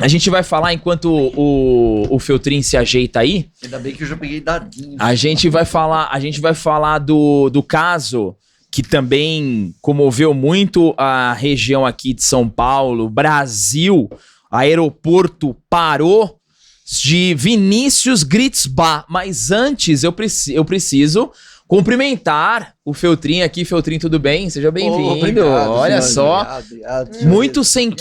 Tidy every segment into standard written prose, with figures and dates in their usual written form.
A gente vai falar enquanto o Feltrin se ajeita aí. Ainda bem que eu já peguei dadinho. A gente vai falar do caso que também comoveu muito a região aqui de São Paulo, Brasil. Aeroporto parou de Vinícius Gritzbach. Mas antes eu preciso cumprimentar o Feltrin aqui. Feltrin, tudo bem? Seja bem-vindo. Olha só, obrigado. Muito sem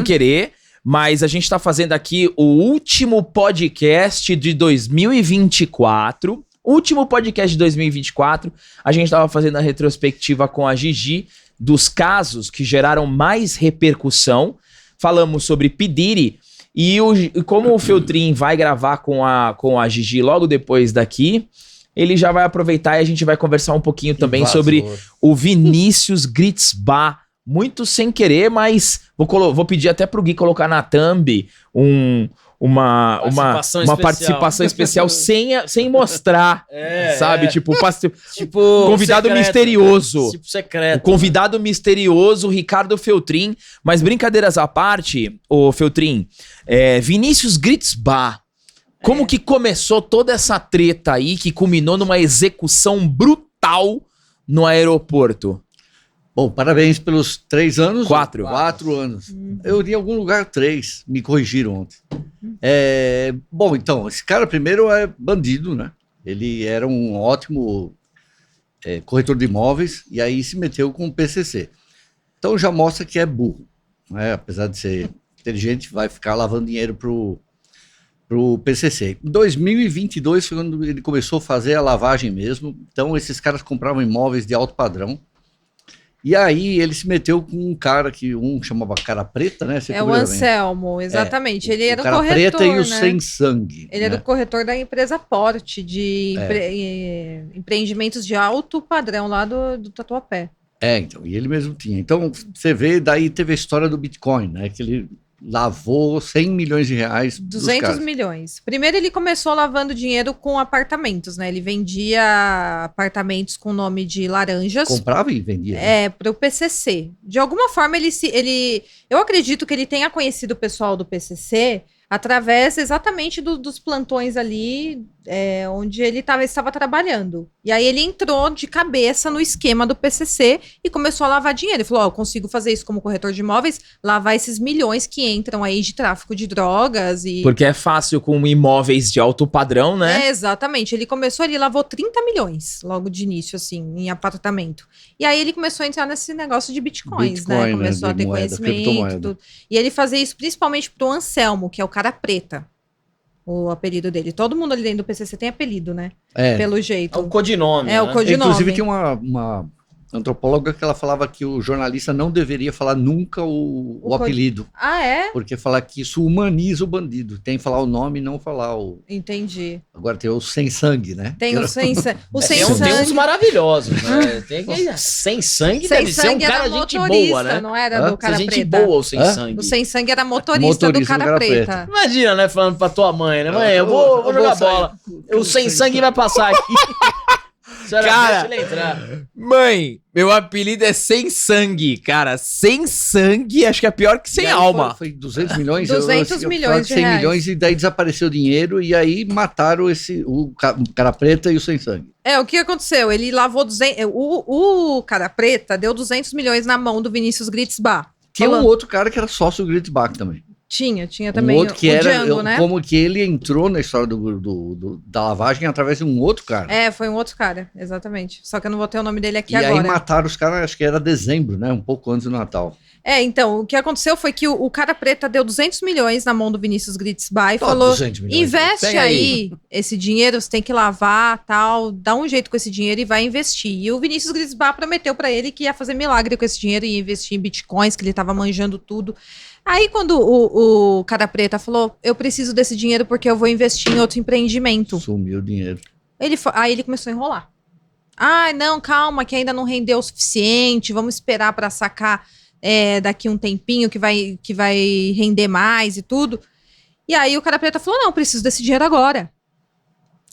querer, mas a gente tá fazendo aqui o último podcast de 2024. Último podcast de 2024. A gente tava fazendo a retrospectiva com a Gigi dos casos que geraram mais repercussão. Falamos sobre P. Diddy. E como o Feltrin vai gravar com a Gigi logo depois daqui, ele já vai aproveitar e a gente vai conversar um pouquinho também sobre o Vinícius Gritzbach. Muito sem querer, mas vou pedir até pro Gui colocar na thumb uma participação especial sem mostrar, sabe? Tipo convidado secreto, misterioso. Tipo secreto. O convidado misterioso, Ricardo Feltrin. Mas brincadeiras à parte, o Feltrin, Vinícius Gritzbach, como que começou toda essa treta aí que culminou numa execução brutal no aeroporto? Bom, parabéns pelos 3 anos. 4 anos. Eu li em algum lugar 3, me corrigiram ontem. Bom, então, esse cara primeiro é bandido, né? Ele era um ótimo corretor de imóveis e aí se meteu com o PCC. Então já mostra que é burro, né? Apesar de ser inteligente, vai ficar lavando dinheiro pro PCC. Em 2022 foi quando ele começou a fazer a lavagem mesmo. Então esses caras compravam imóveis de alto padrão. E aí ele se meteu com um cara que chamava Cara Preta, né? O Anselmo, exatamente. Ele era o Cara corretor, Preta e o né? Sem Sangue. Ele era o corretor da empresa Porte, de empreendimentos de alto padrão lá do Tatuapé. Então, e ele mesmo tinha. Então, você vê, daí teve a história do Bitcoin, né? Que ele lavou 100 milhões de reais. 200 milhões. Primeiro ele começou lavando dinheiro com apartamentos, né? Ele vendia apartamentos com nome de laranjas. Comprava e vendia. Para o PCC. De alguma forma eu acredito que ele tenha conhecido o pessoal do PCC através exatamente dos plantões ali onde ele estava trabalhando. E aí ele entrou de cabeça no esquema do PCC e começou a lavar dinheiro. Ele falou, eu consigo fazer isso como corretor de imóveis, lavar esses milhões que entram aí de tráfico de drogas. Porque é fácil com imóveis de alto padrão, né? Exatamente. Ele lavou 30 milhões logo de início, assim, em apartamento. E aí ele começou a entrar nesse negócio de bitcoins, né? Começou a ter conhecimento. E ele fazia isso principalmente pro Anselmo, que é o Cara Preta. O apelido dele. Todo mundo ali dentro do PCC tem apelido, né? Pelo jeito. É o codinome. O codinome. Inclusive tinha uma antropóloga que ela falava que o jornalista não deveria falar nunca o apelido. Porque falar que isso humaniza o bandido. Tem que falar o nome e não falar o... Entendi. Agora tem o Sem Sangue, né? Tem o Sem Sangue. Tem uns maravilhosos, né? Tem aquele Sem Sangue, deve ser um cara gente boa, né? Não era do Cara Preta. Gente boa o Sem Sangue. O Sem Sangue era motorista do Cara Preta. Imagina, né? Falando pra tua mãe, né? Mãe, eu vou jogar bola. O Sem Sangue vai passar aqui. Cara, mãe, meu apelido é Sem Sangue, cara. Sem sangue, acho que é pior que sem alma. Foi 200 milhões? 200 milhões de reais. 100 milhões e daí desapareceu o dinheiro e aí mataram o Cara Preta e o Sem Sangue. O que aconteceu? Ele lavou 200... O Cara Preta deu 200 milhões na mão do Vinícius Gritzbach. Tinha um outro cara que era sócio do Gritzbach também. Tinha também outro que era Django, né? Como que ele entrou na história da lavagem através de um outro cara. Foi um outro cara, exatamente. Só que eu não vou ter o nome dele aqui e agora. E aí mataram os caras, acho que era dezembro, né? Um pouco antes do Natal. Então, o que aconteceu foi que o Cara Preta deu 200 milhões na mão do Vinícius Gritzbach e falou, investe aí esse dinheiro, você tem que lavar, tal, dá um jeito com esse dinheiro e vai investir. E o Vinícius Gritzbach prometeu pra ele que ia fazer milagre com esse dinheiro e investir em bitcoins, que ele tava manjando tudo. Aí quando o Cara Preta falou, eu preciso desse dinheiro porque eu vou investir em outro empreendimento. Sumiu o dinheiro. Aí ele começou a enrolar. Não, calma, que ainda não rendeu o suficiente, vamos esperar pra sacar daqui um tempinho que vai render mais e tudo. E aí o Cara Preta falou, não, preciso desse dinheiro agora.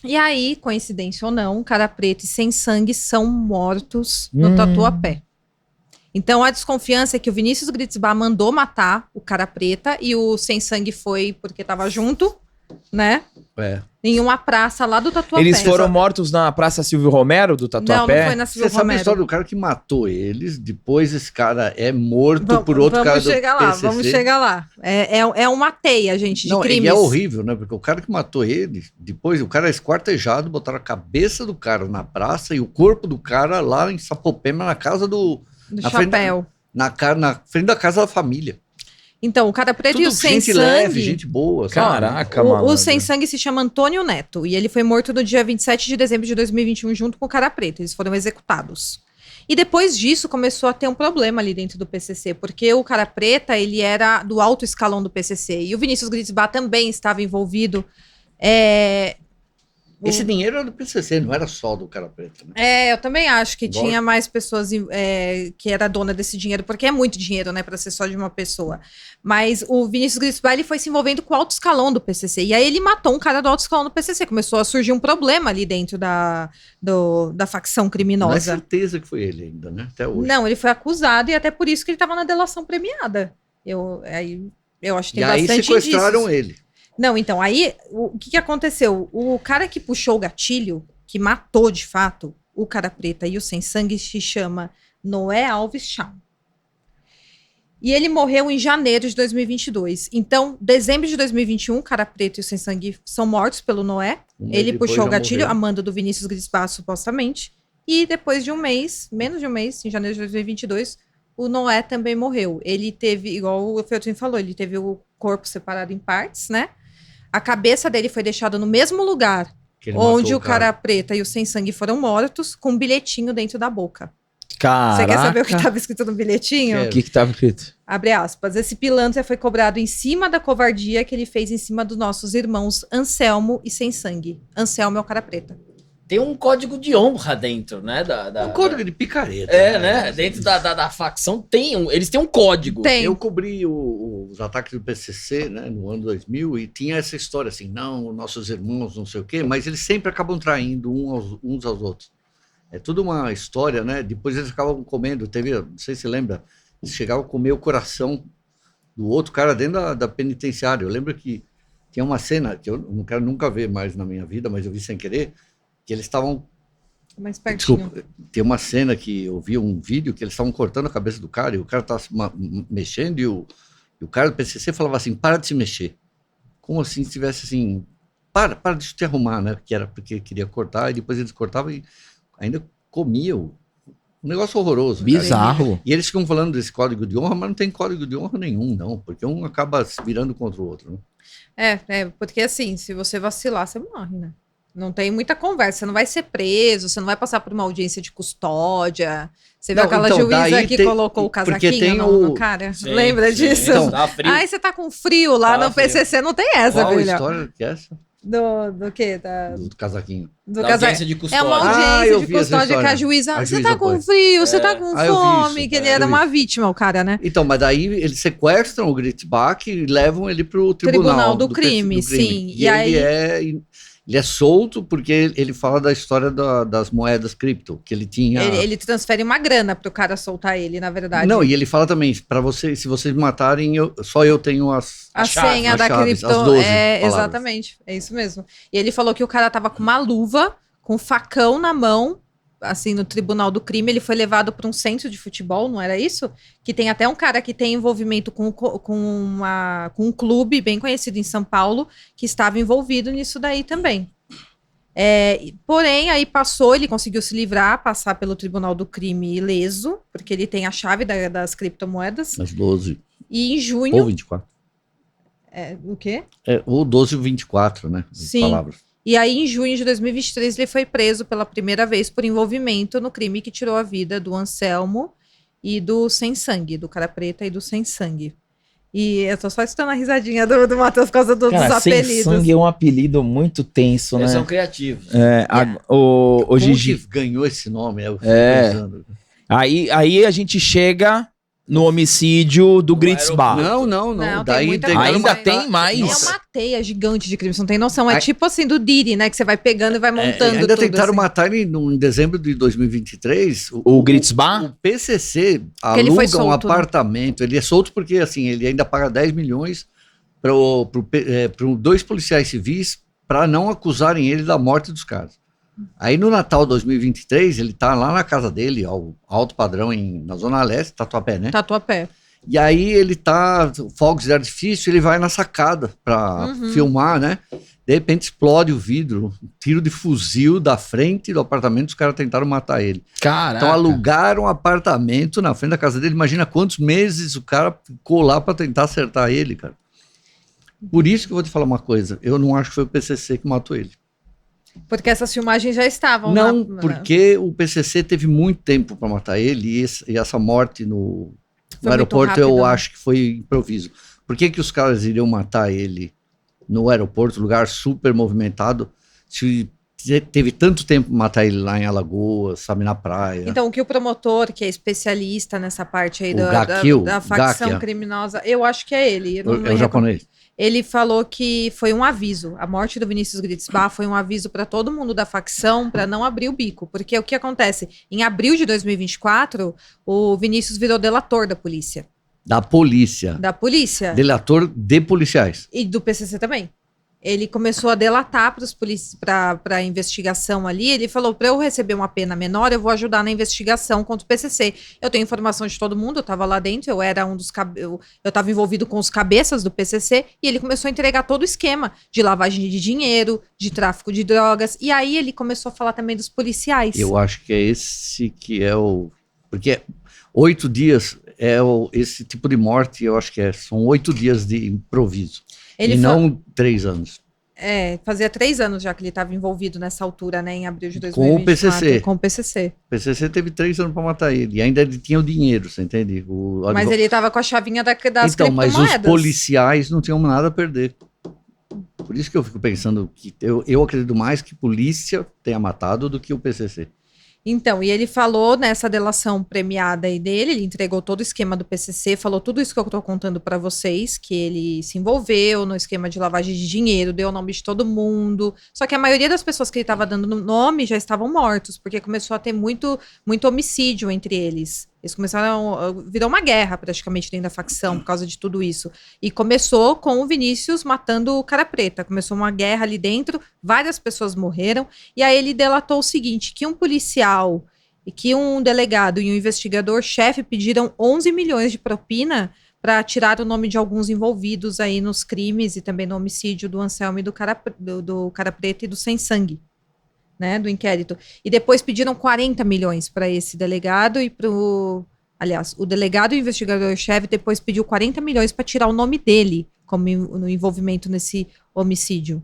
E aí, coincidência ou não, Cara Preta e Sem Sangue são mortos no Tatuapé. Então a desconfiança é que o Vinícius Gritzbach mandou matar o Cara Preta e o Sem Sangue foi porque tava junto, né? Em uma praça lá do Tatuapé. Eles foram mortos na Praça Silvio Romero do Tatuapé? Não foi na Silvio Romero. Você sabe a história do cara que matou eles, depois esse cara é morto por outro cara do PCC? Vamos chegar lá. É uma teia, gente, de crimes. E é horrível, né? Porque o cara que matou ele, depois o cara é esquartejado, botaram a cabeça do cara na praça e o corpo do cara lá em Sapopema, na casa do Chapéu. Na frente da casa da família. Então, o Cara Preto e o Sem Gente Sangue... leve, gente boa. Caraca, mano. O Sem Sangue se chama Antônio Neto. E ele foi morto no dia 27 de dezembro de 2021, junto com o Cara Preto. Eles foram executados. E depois disso, começou a ter um problema ali dentro do PCC. Porque o Cara Preta, ele era do alto escalão do PCC. E o Vinícius Gritzbach também estava envolvido. Esse dinheiro era do PCC, não era só do Cara Preta, né? Eu também acho que tinha mais pessoas que era dona desse dinheiro, porque é muito dinheiro, né, para ser só de uma pessoa. Mas o Vinícius Gritzbach, ele foi se envolvendo com o alto escalão do PCC, e aí ele matou um cara do alto escalão do PCC, começou a surgir um problema ali dentro da facção criminosa. Não é certeza que foi ele ainda, né, até hoje. Não, ele foi acusado, e até por isso que ele estava na delação premiada. Eu acho que tem bastante indícios. E aí sequestraram ele. Não, então, aí, o que aconteceu? O cara que puxou o gatilho, que matou, de fato, o Cara Preta e o Sem Sangue, se chama Noé Alves Chão. E ele morreu em janeiro de 2022. Então, dezembro de 2021, o Cara Preta e o Sem Sangue são mortos pelo Noé. Ele puxou o gatilho, a mando do Vinícius Gritzbach, supostamente. E depois de um mês, menos de um mês, em janeiro de 2022, o Noé também morreu. Ele teve, igual o Feltrin falou, ele teve o corpo separado em partes, né? A cabeça dele foi deixada no mesmo lugar onde o Cara Preta e o Sem Sangue foram mortos, com um bilhetinho dentro da boca. Caraca. Você quer saber o que estava escrito no bilhetinho? O que estava escrito? Abre aspas. Esse pilantra foi cobrado em cima da covardia que ele fez em cima dos nossos irmãos Anselmo e Sem Sangue. Anselmo é o Cara Preta. Tem um código de honra dentro, né? Um código de picareta. Né? Dentro da facção eles têm um código. Tem. Eu cobri os ataques do PCC, né, no ano 2000 e tinha essa história assim, não, nossos irmãos, não sei o quê, mas eles sempre acabam traindo uns aos outros. É tudo uma história, né? Depois eles acabam comendo, não sei se você lembra, eles chegavam a comer o coração do outro cara dentro da penitenciária. Eu lembro que tinha uma cena que eu não quero nunca ver mais na minha vida, mas eu vi sem querer, que eles estavam... Mais pertinho. Desculpa, tem uma cena que eu vi um vídeo que eles estavam cortando a cabeça do cara e o cara estava mexendo e o cara do PCC falava assim, para de se mexer. Como assim se tivesse assim, para de te arrumar, né? Que era porque queria cortar e depois eles cortavam e ainda comiam. Um negócio horroroso. Bizarro. Cara. E eles ficam falando desse código de honra, mas não tem código de honra nenhum, não. Porque um acaba se virando contra o outro, né? Porque assim, se você vacilar, você morre, né? Não tem muita conversa, você não vai ser preso, você não vai passar por uma audiência de custódia. Você viu aquela juíza que colocou o casaquinho no cara? Sim, Lembra disso? Então, ai, você tá com frio lá no PCC, não tem essa, qual filha. Qual história que é essa? Do quê? Do casaquinho. Audiência de custódia. É uma audiência de custódia que a juíza... Você tá com frio, você tá com fome, que ele era uma vítima, o cara, né? Então, mas daí eles sequestram o Gritzbach e levam ele pro Tribunal do crime, sim. E aí... Ele é solto porque ele fala da história das moedas cripto, que ele tinha... Ele transfere uma grana pro cara soltar ele, na verdade. Não, e ele fala também, para se vocês me matarem, só eu tenho a senha da cripto. As 12 exatamente, é isso mesmo. E ele falou que o cara tava com uma luva, com um facão na mão, assim, no tribunal do crime. Ele foi levado para um centro de futebol, não era isso? Que tem até um cara que tem envolvimento com um clube bem conhecido em São Paulo, que estava envolvido nisso daí também. Porém, aí ele conseguiu se livrar, passar pelo tribunal do crime ileso, porque ele tem a chave das criptomoedas. As 12. E em junho... Ou 24. O quê? Ou 12 ou 24, né? Sim. Palavras. E aí, em junho de 2023, ele foi preso pela primeira vez por envolvimento no crime que tirou a vida do Anselmo e do Sem Sangue, do Cara Preta e do Sem Sangue. E eu tô só escutando a risadinha do Matheus por causa dos apelidos. Sem Sangue é um apelido muito tenso, né? Eles são criativos. O Gigi ganhou esse nome? Aí a gente chega no homicídio do Gritzbach. Não. Tem Daí muita tentaram coisa. Ainda Mas- tem mais? É uma teia gigante de crime, você não tem noção. É Ai. tipo assim, do Didi, né? Que você vai pegando e vai montando Ainda tudo. tentaram assim. matar ele em dezembro de 2023. O Gritzbach? O PCC ele foi aluga um solto, né? apartamento. Ele é solto porque assim, ele ainda paga 10 milhões para dois policiais civis para não acusarem ele da morte dos caras. Aí no Natal 2023, ele tá lá na casa dele, ao alto padrão, na Zona Leste, Tatuapé, né? Tatuapé. E aí ele tá, fogos de artifício, ele vai na sacada pra filmar, né? De repente explode o vidro, um tiro de fuzil da frente do apartamento, os caras tentaram matar ele. Caraca. Então alugaram um apartamento na frente da casa dele, imagina quantos meses o cara ficou lá pra tentar acertar ele, cara. Por isso que eu vou te falar uma coisa, eu não acho que foi o PCC que matou ele. Porque essas filmagens já estavam Não, na... porque o PCC teve muito tempo pra matar ele e essa morte no Foi aeroporto muito rápido, eu né? acho que foi improviso. Por que que os caras iriam matar ele no aeroporto, lugar super movimentado, se teve tanto tempo pra matar ele lá em Alagoas, sabe, na praia? Então, o que o promotor, que é especialista nessa parte aí O da Gakio, facção Gakia. criminosa, eu acho que é ele. Eu não me É o recordo. japonês. Ele falou que foi um aviso. A morte do Vinícius Gritzbach foi um aviso para todo mundo da facção para não abrir o bico. Porque o que acontece? Em abril de 2024, o Vinícius virou delator da polícia. Da polícia. Da polícia. Delator de policiais. E do PCC também. Ele começou a delatar para a investigação ali. Ele falou: para eu receber uma pena menor, eu vou ajudar na investigação contra o PCC. Eu tenho informação de todo mundo, eu estava lá dentro, eu era eu estava envolvido com os cabeças do PCC. E ele começou a entregar todo o esquema de lavagem de dinheiro, de tráfico de drogas. E aí ele começou a falar também dos policiais. Eu acho que é esse que é o... Porque 8 dias esse tipo de morte, eu acho que são 8 dias de improviso. Ele e não 3 anos. fazia 3 anos já que ele estava envolvido nessa altura, né, em abril de Com 2024. o PCC. Com o PCC. O PCC teve 3 anos para matar ele. E ainda ele tinha o dinheiro, você entende? Mas ele estava com a chavinha das então, mas os criptomoedas. policiais não tinham nada a perder. Por isso que eu fico pensando que eu acredito mais que polícia tenha matado do que o PCC. Então, e ele falou nessa delação premiada aí dele, ele entregou todo o esquema do PCC, falou tudo isso que eu tô contando pra vocês, que ele se envolveu no esquema de lavagem de dinheiro, deu o nome de todo mundo, só que a maioria das pessoas que ele tava dando nome já estavam mortos, porque começou a ter muito homicídio entre eles. Eles começaram, virou uma guerra praticamente dentro da facção por causa de tudo isso. E começou com o Vinícius matando o Cara Preta. Começou uma guerra ali dentro, várias pessoas morreram. E aí ele delatou o seguinte, que um policial, e que um delegado e um investigador-chefe pediram 11 milhões de propina para tirar o nome de alguns envolvidos aí nos crimes e também no homicídio do Anselmo e do Cara Preta e do Sem Sangue. Né, do inquérito. E depois pediram 40 milhões para esse delegado e para o... Aliás, o delegado e o investigador-chefe depois pediu 40 milhões para tirar o nome dele como no envolvimento nesse homicídio.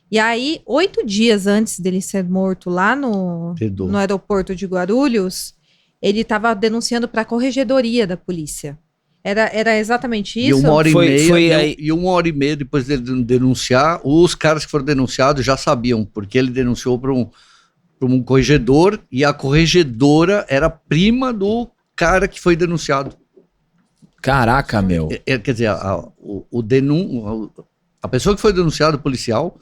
E aí, 8 dias antes dele ser morto lá no aeroporto de Guarulhos, ele estava denunciando para a corregedoria da polícia. Era exatamente isso? E 1h30 aí. 1h30 depois dele denunciar, os caras que foram denunciados já sabiam, porque ele denunciou para um corregedor e a corregedora era prima do cara que foi denunciado. Caraca, meu. Quer dizer, a pessoa que foi denunciada, o policial,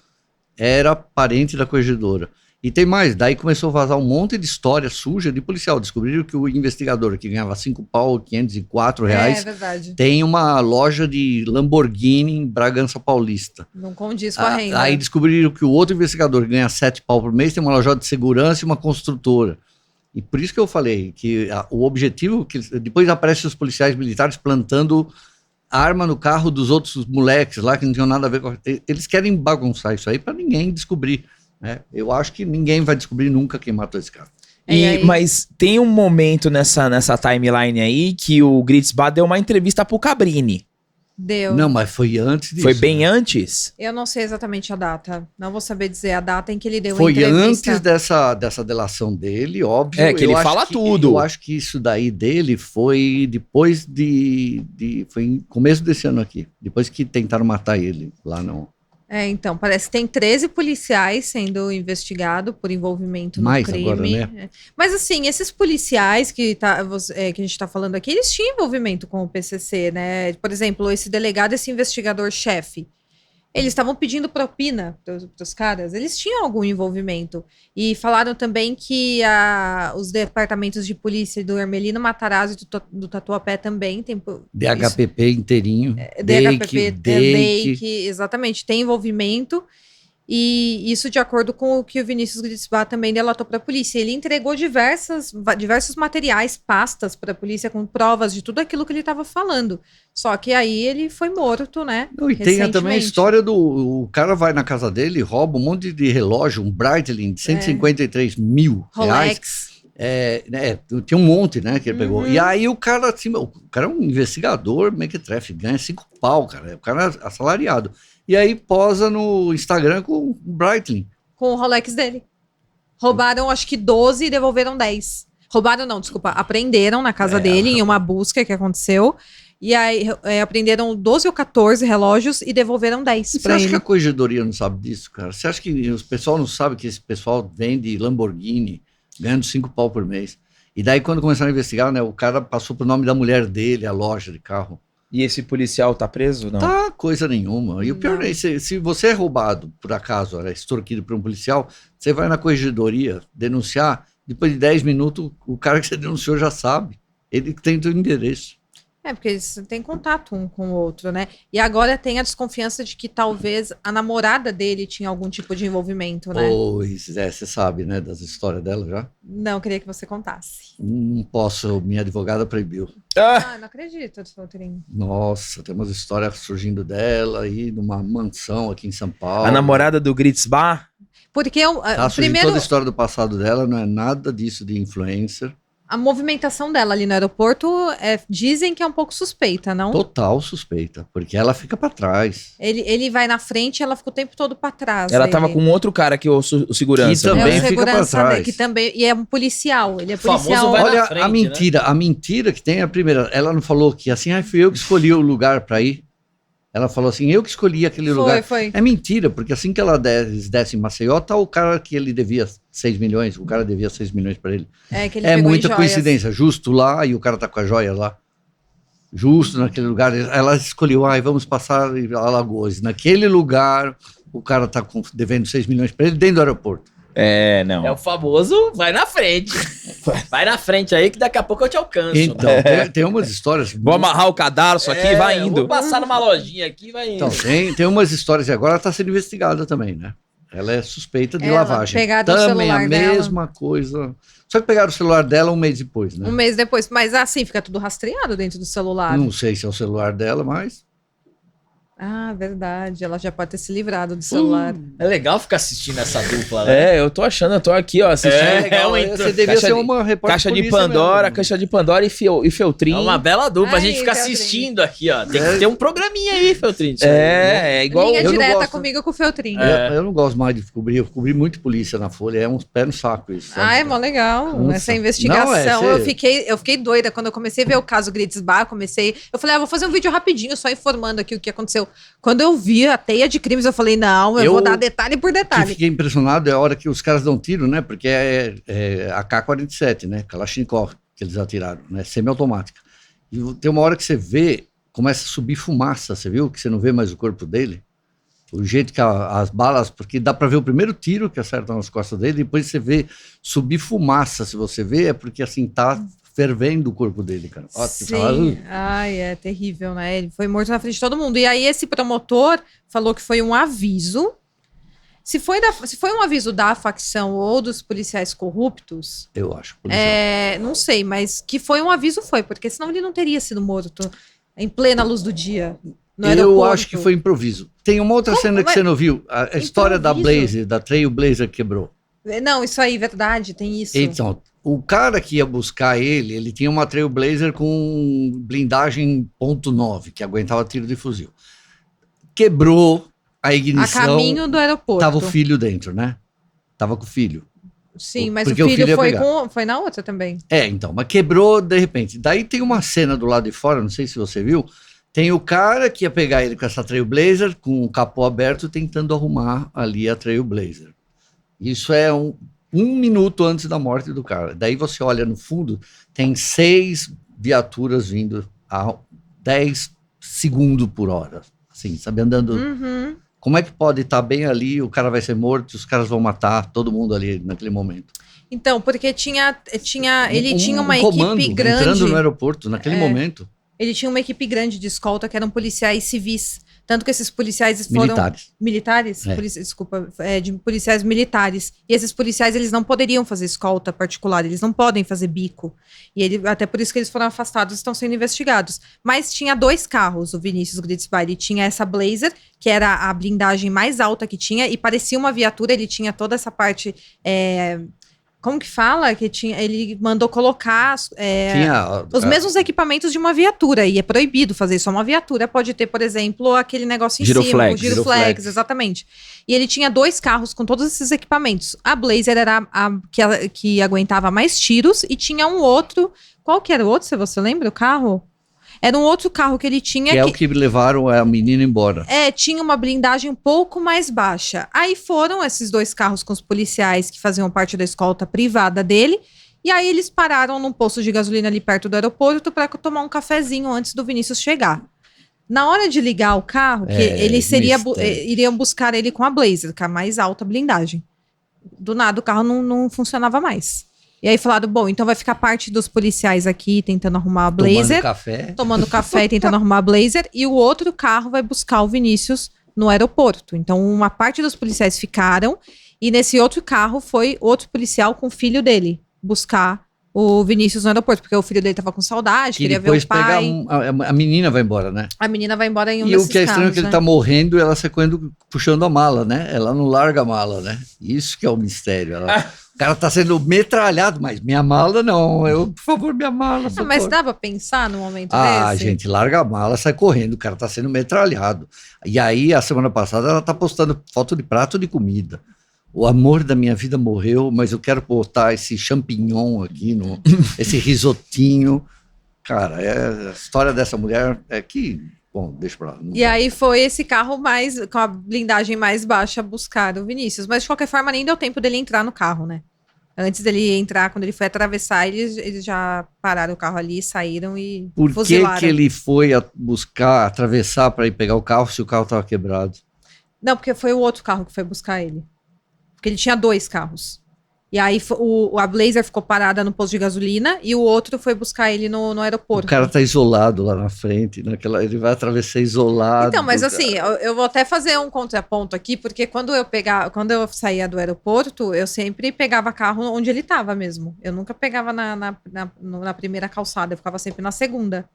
era parente da corregedora. E tem mais, daí começou a vazar um monte de história suja de policial. Descobriram que o investigador que ganhava 5 pau, 504 reais, verdade. tem uma loja de Lamborghini em Bragança Paulista. Não condiz com a renda. Aí descobriram que o outro investigador que ganha 7 pau por mês tem uma loja de segurança e uma construtora. E por isso que eu falei que o objetivo, que depois aparecem os policiais militares plantando arma no carro dos outros moleques lá que não tinham nada a ver com... Eles querem bagunçar isso aí para ninguém descobrir. Eu acho que ninguém vai descobrir nunca quem matou esse cara. Mas tem um momento nessa timeline aí que o Gritzbach deu uma entrevista pro Cabrini. Deu. Não, mas foi antes disso. Foi bem antes? Eu não sei exatamente a data. Não vou saber dizer a data em que ele deu a Foi entrevista. antes dessa delação dele, óbvio. É, que ele fala tudo. Eu acho que isso daí dele foi depois foi em começo desse ano aqui. Depois que tentaram matar ele lá no... Então, parece que tem 13 policiais sendo investigados por envolvimento no crime. Agora, né? Mas assim, esses policiais que a gente está falando aqui, eles tinham envolvimento com o PCC, né? Por exemplo, esse delegado, esse investigador-chefe, eles estavam pedindo propina para os caras, eles tinham algum envolvimento. E falaram também que os departamentos de polícia do Hermelino Matarazzo e do Tatuapé também tem... DHPP inteirinho. DHPP, exatamente, tem envolvimento. E isso de acordo com o que o Vinícius Gritzbach também delatou para a polícia. Ele entregou diversos materiais, pastas para a polícia com provas de tudo aquilo que ele estava falando. Só que aí ele foi morto, né? Não, e tem também a história o cara vai na casa dele, rouba um monte de relógio, um Breitling de 153 mil reais. Tem um monte, né, que ele pegou. E aí o cara, assim, o cara é um investigador, mequetrefe, ganha 5 pau, cara. O cara é assalariado. E aí posa no Instagram com o Breitling. Com o Rolex dele. Roubaram, acho que 12 e devolveram 10. Roubaram não, desculpa. Apreenderam na casa dele em uma busca que aconteceu. E aí apreenderam 12 ou 14 relógios e devolveram 10 Você acha que a corregedoria não sabe disso, cara? Você acha que o pessoal não sabe que esse pessoal vende Lamborghini ganhando 5 pau por mês? E daí quando começaram a investigar, né, o cara passou pro nome da mulher dele, a loja de carro. E esse policial tá preso, não? Tá, coisa nenhuma. E o pior é, se você é roubado, por acaso, extorquido por um policial, você vai na corregedoria denunciar, depois de 10 minutos, o cara que você denunciou já sabe. Ele tem o endereço. Porque eles têm contato um com o outro, né? E agora tem a desconfiança de que talvez a namorada dele tinha algum tipo de envolvimento, né? Pois é, você sabe, né, das histórias dela já? Não, queria que você contasse. Não posso, minha advogada proibiu. Não acredito, Feltrin. Nossa, tem umas histórias surgindo dela aí, numa mansão aqui em São Paulo. A namorada do Gritzbach? Porque primeiro... toda a história do passado dela, não é nada disso de influencer. A movimentação dela ali no aeroporto, dizem que é um pouco suspeita, não? Total suspeita, porque ela fica pra trás. Ele vai na frente e ela fica o tempo todo pra trás. Ela tava com outro cara que o segurança. Que também fica pra trás. Que também, e é um policial, ele é policial. Olha frente, a mentira que tem é a primeira. Ela não falou que assim, fui eu que escolhi o lugar pra ir. Ela falou assim, eu que escolhi aquele lugar. Foi. É mentira, porque assim que ela desce em Maceió, tá o cara que ele devia 6 milhões, o cara devia 6 milhões pra ele. Que ele pegou muita coincidência, justo lá, e o cara tá com a joia lá. Justo naquele lugar, ela escolheu, vamos passar Alagoas. Naquele lugar, o cara tá devendo 6 milhões pra ele dentro do aeroporto. Não. É o famoso, vai na frente. Vai na frente aí que daqui a pouco eu te alcanço. Então, tem umas histórias... Vou amarrar o cadarço aqui e vai indo. Vou passar numa lojinha aqui e vai indo. Então, tem umas histórias, e agora ela tá sendo investigada também, né? Ela é suspeita de lavagem. Pegaram também o celular a mesma coisa. Só que pegaram o celular dela um mês depois, né? Um mês depois. Mas assim, fica tudo rastreado dentro do celular. Não sei se é o celular dela, mas... Verdade. Ela já pode ter se livrado do celular. É legal ficar assistindo essa dupla, né? Eu tô achando, eu tô aqui, ó, assistindo. Você devia ser uma repórter Caixa de Pandora, mesmo. Caixa de Pandora e Feltrin. É uma bela dupla, a gente fica Feltrin. assistindo aqui, ó. Tem que ter um programinha aí, Feltrin. Igual... Linha eu direta gosto. comigo com o Feltrin. Eu não gosto mais de cobrir, eu cobri muito polícia na Folha, é um pé no saco isso. Sabe? É mó legal, Nossa. essa investigação. Não, eu fiquei doida quando eu comecei a ver o caso Gritzbach, eu falei, vou fazer um vídeo rapidinho, só informando aqui o que aconteceu. Quando eu vi a teia de crimes, eu falei, não, eu vou dar detalhe por O que detalhe. fiquei impressionado é a hora que os caras dão tiro, né? Porque é AK-47, né? Kalashnikov, que eles atiraram, né? Semiautomática. E tem uma hora que você vê, começa a subir fumaça, você viu? Que você não vê mais o corpo dele. O jeito que as balas, porque dá pra ver o primeiro tiro que acertam nas costas dele, depois você vê subir fumaça, se você vê, é porque assim, tá fervendo o corpo dele, cara. Ó, Sim, é terrível, né? Ele foi morto na frente de todo mundo. E aí esse promotor falou que foi um aviso. Se foi um aviso da facção ou dos policiais corruptos... Eu acho. Não sei, mas que foi um aviso porque senão ele não teria sido morto em plena luz do dia. Eu acho que foi improviso. Tem uma outra cena que você não viu. A história da Blazer, da Trailblazer quebrou. Não, isso aí, verdade, tem isso. Então, o cara que ia buscar ele tinha uma Trailblazer com blindagem .9, que aguentava tiro de fuzil. Quebrou a ignição. A caminho do aeroporto. Tava o filho dentro, né? Tava com o filho. Sim, mas Porque o filho ia foi na outra também. Então, mas quebrou de repente. Daí tem uma cena do lado de fora, não sei se você viu, Tem o cara que ia pegar ele com essa Trailblazer, com o capô aberto, tentando arrumar ali a Trailblazer. Isso é um minuto antes da morte do cara. Daí você olha no fundo, tem 6 viaturas vindo a 10 segundos por hora. Assim, sabe, andando... Uhum. Como é que pode estar bem ali, o cara vai ser morto, os caras vão matar todo mundo ali naquele momento? Então, porque ele tinha uma comando, equipe grande. entrando no aeroporto, naquele momento. Ele tinha uma equipe grande de escolta que eram policiais civis. Tanto que esses policiais foram... Militares? É. Desculpa, de policiais militares. E esses policiais, eles não poderiam fazer escolta particular, eles não podem fazer bico. E até por isso que eles foram afastados e estão sendo investigados. Mas tinha 2 carros, o Vinícius Gritzby. Ele tinha essa Blazer, que era a blindagem mais alta que tinha, e parecia uma viatura, ele tinha toda essa parte... como que fala? Ele mandou colocar os mesmos equipamentos de uma viatura, e é proibido fazer isso. Uma viatura pode ter, por exemplo, aquele negócio em cima, o giroflex, exatamente. E ele tinha 2 carros com todos esses equipamentos. A Blazer era que aguentava mais tiros, e tinha um outro... Qual que era o outro, se você lembra, o carro? Era um outro carro que ele tinha... Que é o que levaram a menina embora. Tinha uma blindagem um pouco mais baixa. Aí foram esses 2 carros com os policiais que faziam parte da escolta privada dele. E aí eles pararam num posto de gasolina ali perto do aeroporto para tomar um cafezinho antes do Vinícius chegar. Na hora de ligar o carro, iriam buscar ele com a Blazer, com a mais alta blindagem. Do nada o carro não funcionava mais. E aí falaram, bom, então vai ficar parte dos policiais aqui tentando arrumar a Blazer. Tomando café e tentando arrumar a Blazer. E o outro carro vai buscar o Vinícius no aeroporto. Então uma parte dos policiais ficaram. E nesse outro carro foi outro policial com o filho dele buscar o Vinícius no aeroporto. Porque o filho dele tava com saudade, queria ver o pai. A menina vai embora, né? A menina vai embora em um desses carros. E o que é estranho é que ele tá morrendo e ela sequendo, puxando a mala, né? Ela não larga a mala, né? Isso que é o mistério. O cara tá sendo metralhado, mas minha mala não. Por favor, minha mala. Mas dá pra pensar no momento desse? Gente, larga a mala, sai correndo. O cara tá sendo metralhado. E aí, a semana passada, ela tá postando foto de prato de comida. O amor da minha vida morreu, mas eu quero botar esse champignon aqui, esse risotinho. Cara, a história dessa mulher é que... Bom, deixa pra lá. E aí foi esse carro com a blindagem mais baixa buscar o Vinícius. Mas de qualquer forma, nem deu tempo dele entrar no carro, né? Antes dele entrar, quando ele foi atravessar, eles já pararam o carro ali, saíram e fuzilaram. Por que ele foi atravessar para ir pegar o carro se o carro estava quebrado? Não, porque foi o outro carro que foi buscar ele. Porque ele tinha 2 carros. E aí a Blazer ficou parada no posto de gasolina e o outro foi buscar ele no aeroporto. O cara tá isolado lá na frente, ele vai atravessar isolado. Então, mas assim, eu vou até fazer um contraponto aqui, porque quando eu saía do aeroporto, eu sempre pegava carro onde ele tava mesmo. Eu nunca pegava na primeira calçada, eu ficava sempre na segunda.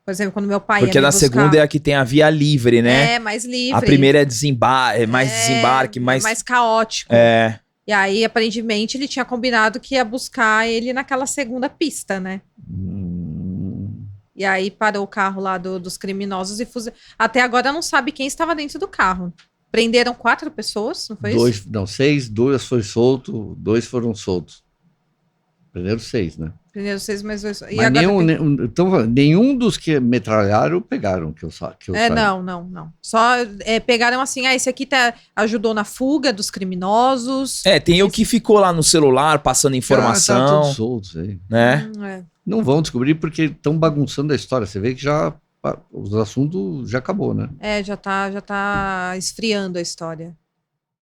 Por exemplo, quando meu pai Porque ia me na buscar, segunda é a que tem a via livre, né? Mais livre. A primeira é mais desembarque, mais caótico. E aí, aparentemente, ele tinha combinado que ia buscar ele naquela segunda pista, né? E aí parou o carro lá dos criminosos e até agora não sabe quem estava dentro do carro. Prenderam 4 pessoas, não foi isso? Não, 6, 2 foi solto, 2 foram soltos. Prenderam 6, né? Prenderam 6, mas 2... Mas nenhum dos que metralharam pegaram, que eu saiba. Não. Só pegaram assim, esse aqui ajudou na fuga dos criminosos. Tem o que ficou lá no celular, passando informação. Tá todos soltos aí. Né? Não vão descobrir porque estão bagunçando a história. Você vê que os assuntos já acabou, né? Já tá esfriando a história.